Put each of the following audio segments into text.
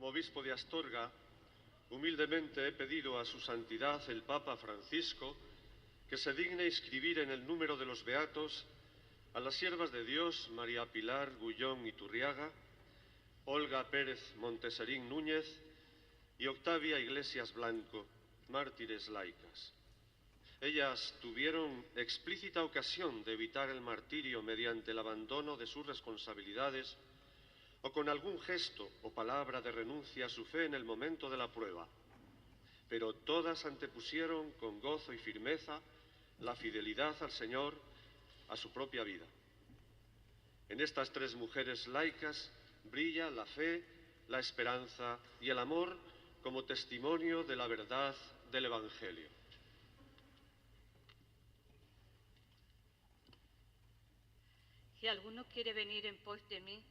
Como obispo de Astorga, humildemente he pedido a su santidad el Papa Francisco que se digne inscribir en el número de los beatos a las siervas de Dios María Pilar Gullón Iturriaga, Olga Pérez Monteserín Núñez y Octavia Iglesias Blanco, mártires laicas. Ellas tuvieron explícita ocasión de evitar el martirio mediante el abandono de sus responsabilidades o con algún gesto o palabra de renuncia a su fe en el momento de la prueba, pero todas antepusieron con gozo y firmeza la fidelidad al Señor, a su propia vida. En estas tres mujeres laicas brilla la fe, la esperanza y el amor como testimonio de la verdad del Evangelio. Si alguno quiere venir en pos de mí,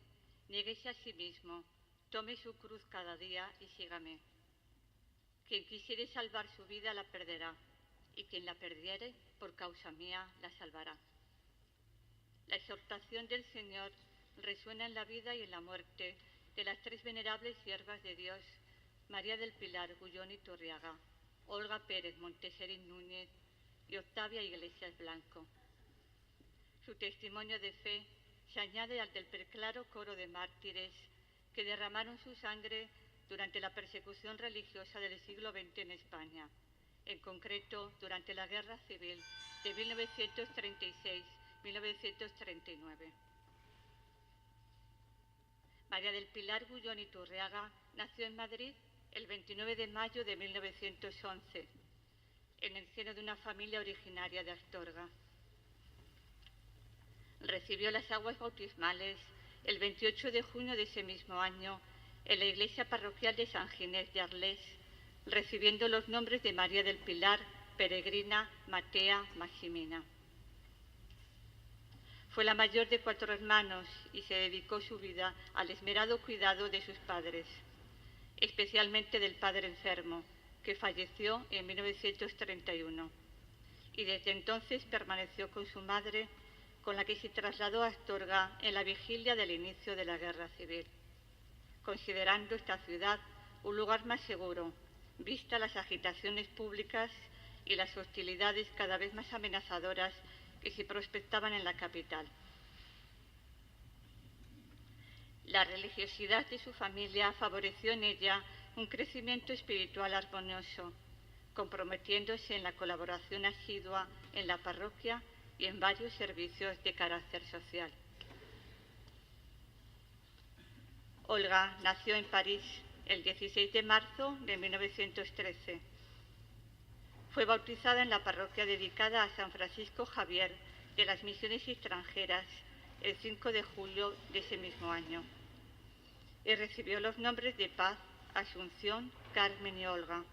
niéguese a sí mismo, tome su cruz cada día y sígame. Quien quisiere salvar su vida la perderá, y quien la perdiere, por causa mía, la salvará. La exhortación del Señor resuena en la vida y en la muerte de las tres venerables siervas de Dios, María del Pilar Gullón Iturriaga, Olga Pérez Monteserín Núñez y Octavia Iglesias Blanco. Su testimonio de fe se añade al del preclaro coro de mártires que derramaron su sangre durante la persecución religiosa del siglo XX en España, en concreto durante la Guerra Civil de 1936-1939. María del Pilar Gullón Iturriaga nació en Madrid el 29 de mayo de 1911, en el seno de una familia originaria de Astorga. Recibió las aguas bautismales el 28 de junio de ese mismo año en la iglesia parroquial de San Ginés de Arles, recibiendo los nombres de María del Pilar, Peregrina, Matea, Maximina. Fue la mayor de 4 hermanos y se dedicó su vida al esmerado cuidado de sus padres, especialmente del padre enfermo, que falleció en 1931, y desde entonces permaneció con su madre, con la que se trasladó a Astorga en la vigilia del inicio de la Guerra Civil, considerando esta ciudad un lugar más seguro, vista las agitaciones públicas y las hostilidades cada vez más amenazadoras que se prospectaban en la capital. La religiosidad de su familia favoreció en ella un crecimiento espiritual armonioso, comprometiéndose en la colaboración asidua en la parroquia y en varios servicios de carácter social. Olga nació en París el 16 de marzo de 1913. Fue bautizada en la parroquia dedicada a San Francisco Javier de las Misiones Extranjeras el 5 de julio de ese mismo año y recibió los nombres de Paz, Asunción, Carmen y Olga.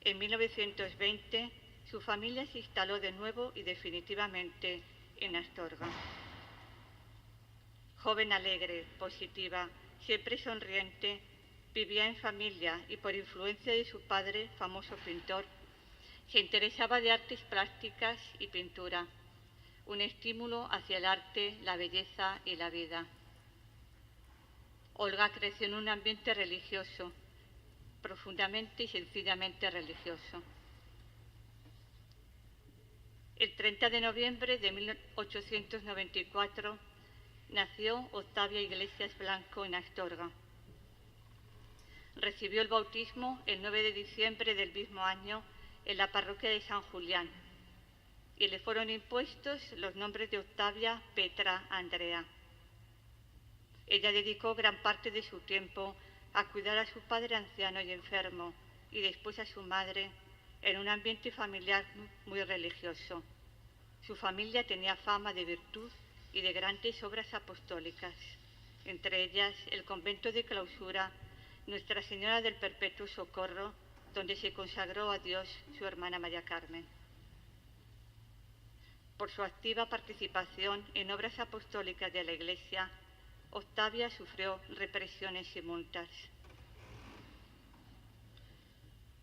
En 1920, su familia se instaló de nuevo y definitivamente en Astorga. Joven alegre, positiva, siempre sonriente, vivía en familia y por influencia de su padre, famoso pintor, se interesaba de artes plásticas y pintura, un estímulo hacia el arte, la belleza y la vida. Olga creció en un ambiente religioso, profundamente y sencillamente religioso. El 30 de noviembre de 1894 nació Octavia Iglesias Blanco en Astorga. Recibió el bautismo el 9 de diciembre del mismo año en la parroquia de San Julián y le fueron impuestos los nombres de Octavia, Petra, Andrea. Ella dedicó gran parte de su tiempo a cuidar a su padre anciano y enfermo y después a su madre en un ambiente familiar muy religioso. Su familia tenía fama de virtud y de grandes obras apostólicas, entre ellas el convento de clausura Nuestra Señora del Perpetuo Socorro, donde se consagró a Dios su hermana María Carmen. Por su activa participación en obras apostólicas de la Iglesia, Octavia sufrió represiones y multas.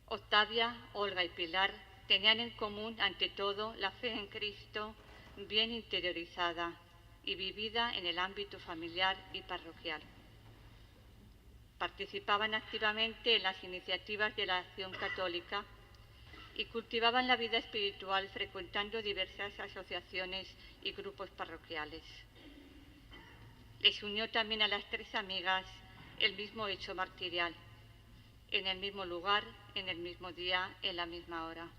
Octavia, Olga y Pilar tenían en común, ante todo, la fe en Cristo bien interiorizada y vivida en el ámbito familiar y parroquial. Participaban activamente en las iniciativas de la acción católica y cultivaban la vida espiritual frecuentando diversas asociaciones y grupos parroquiales. Les unió también a las tres amigas el mismo hecho martirial, en el mismo lugar, en el mismo día, en la misma hora.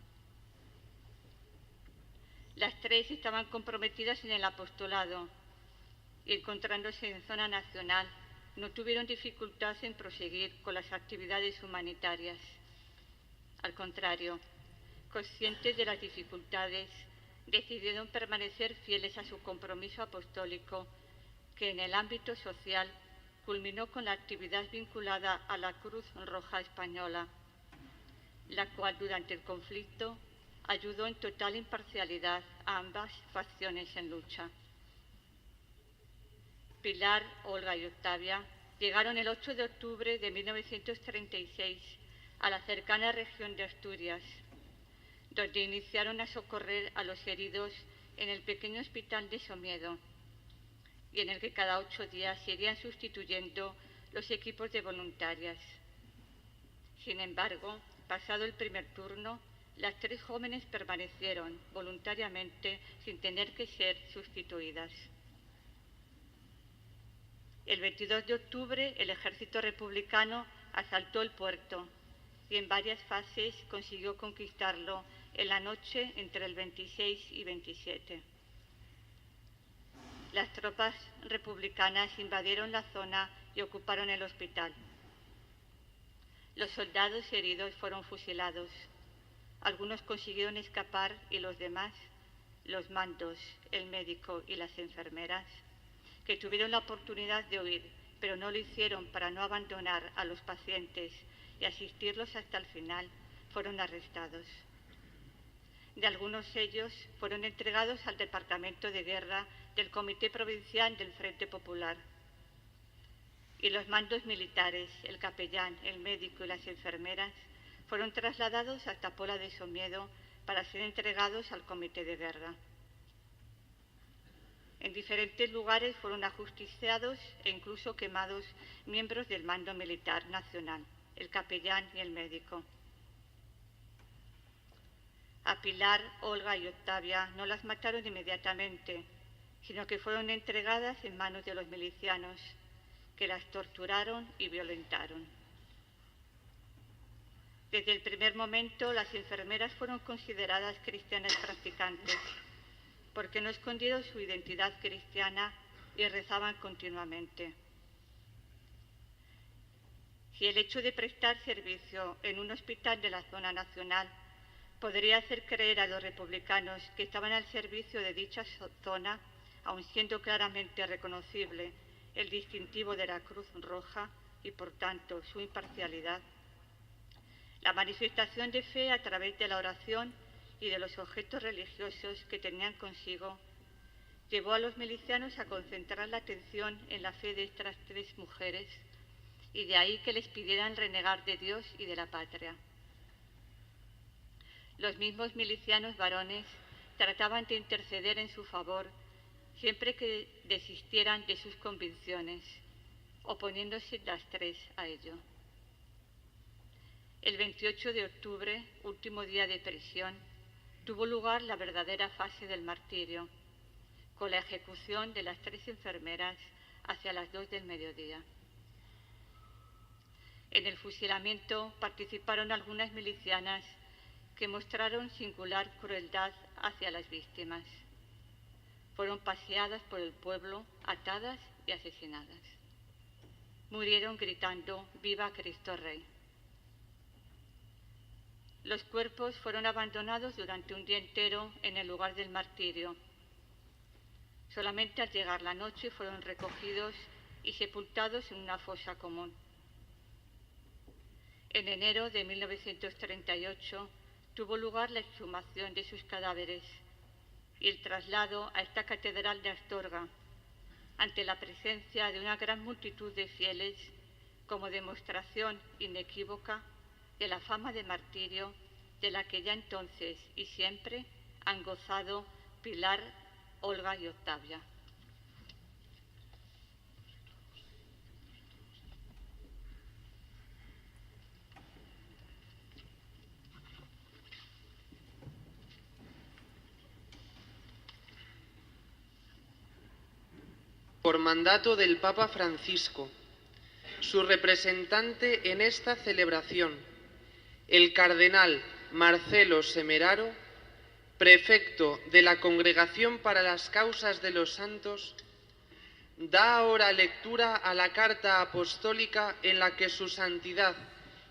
Las tres estaban comprometidas en el apostolado y, encontrándose en zona nacional, no tuvieron dificultad en proseguir con las actividades humanitarias. Al contrario, conscientes de las dificultades, decidieron permanecer fieles a su compromiso apostólico, que en el ámbito social culminó con la actividad vinculada a la Cruz Roja Española, la cual durante el conflicto ayudó en total imparcialidad a ambas facciones en lucha. Pilar, Olga y Octavia llegaron el 8 de octubre de 1936 a la cercana región de Asturias, donde iniciaron a socorrer a los heridos en el pequeño hospital de Somiedo, y en el que cada 8 días se irían sustituyendo los equipos de voluntarias. Sin embargo, pasado el primer turno, las tres jóvenes permanecieron voluntariamente sin tener que ser sustituidas. El 22 de octubre, el ejército republicano asaltó el puerto y en varias fases consiguió conquistarlo en la noche entre el 26 y 27. Las tropas republicanas invadieron la zona y ocuparon el hospital. Los soldados heridos fueron fusilados. Algunos consiguieron escapar y los demás, los mandos, el médico y las enfermeras, que tuvieron la oportunidad de huir, pero no lo hicieron para no abandonar a los pacientes y asistirlos hasta el final, fueron arrestados. De algunos ellos fueron entregados al Departamento de Guerra del Comité Provincial del Frente Popular. Y los mandos militares, el capellán, el médico y las enfermeras, fueron trasladados hasta Pola de Somiedo para ser entregados al Comité de Guerra. En diferentes lugares fueron ajusticiados e incluso quemados miembros del mando militar nacional, el capellán y el médico. A Pilar, Olga y Octavia no las mataron inmediatamente, sino que fueron entregadas en manos de los milicianos, que las torturaron y violentaron. Desde el primer momento, las enfermeras fueron consideradas cristianas practicantes, porque no escondieron su identidad cristiana y rezaban continuamente. Si el hecho de prestar servicio en un hospital de la zona nacional podría hacer creer a los republicanos que estaban al servicio de dicha zona, aun siendo claramente reconocible el distintivo de la Cruz Roja y, por tanto, su imparcialidad, la manifestación de fe a través de la oración y de los objetos religiosos que tenían consigo llevó a los milicianos a concentrar la atención en la fe de estas tres mujeres, y de ahí que les pidieran renegar de Dios y de la patria. Los mismos milicianos varones trataban de interceder en su favor siempre que desistieran de sus convicciones, oponiéndose las tres a ello. El 28 de octubre, último día de prisión, tuvo lugar la verdadera fase del martirio, con la ejecución de las tres enfermeras hacia las 2 del mediodía. En el fusilamiento participaron algunas milicianas que mostraron singular crueldad hacia las víctimas. Fueron paseadas por el pueblo, atadas y asesinadas. Murieron gritando «¡Viva Cristo Rey!». Los cuerpos fueron abandonados durante un día entero en el lugar del martirio. Solamente al llegar la noche fueron recogidos y sepultados en una fosa común. En enero de 1938 tuvo lugar la exhumación de sus cadáveres y el traslado a esta catedral de Astorga, ante la presencia de una gran multitud de fieles, como demostración inequívoca de la fama de martirio de la que ya entonces y siempre han gozado Pilar, Olga y Octavia. por mandato del Papa Francisco, su representante en esta celebración, el cardenal Marcelo Semeraro, prefecto de la Congregación para las Causas de los Santos, da ahora lectura a la carta apostólica en la que su santidad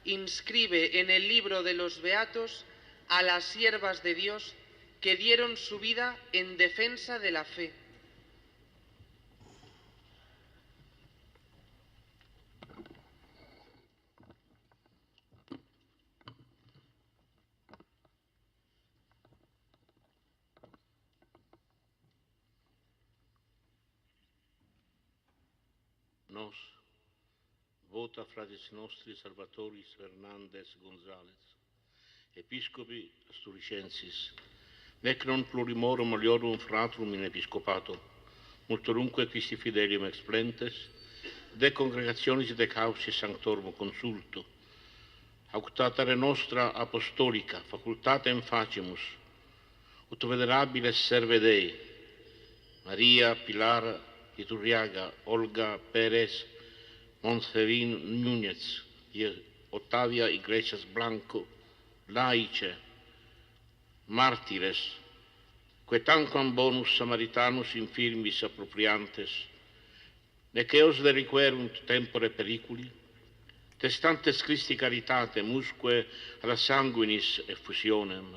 inscribe en el libro de los Beatos a las siervas de Dios que dieron su vida en defensa de la fe. Nos, vota fratres nostris Salvatoris Fernandez González, episcopi asturicensis, nec non plurimorum aliorum fratrum in episcopato, multorumque Christi fidelium explentes, de congregationis de causis sanctorum consulto, auctatare nostra apostolica, facultatem facimus, ut venerabiles serve Dei, Maria, Pilar, Iturriaga, Olga, Pérez, Montserrat Núñez y Octavia Iglesias Blanco, laice, mártires, quetanquam bonus Samaritanus infirmis appropriantes, nec eos deliquerunt tempore periculi, testantes Christi caritate musque ad sanguinis effusionem,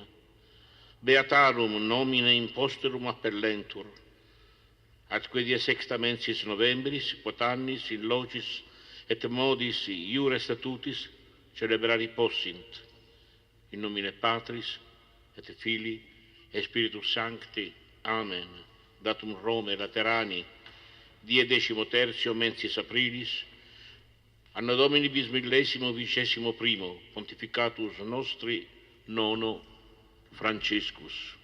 beatarum nomine imposterum appellentur, atque die sexta mensis novembris, quatannis, in logis et modis iure statutis celebrari possint, in nomine Patris, et Filii, et Spiritus Sancti. Amen. Datum Romae Laterani, die 13 mensis aprilis, anno Domini bismillesimo vicesimo primo, pontificatus nostri nono Franciscus.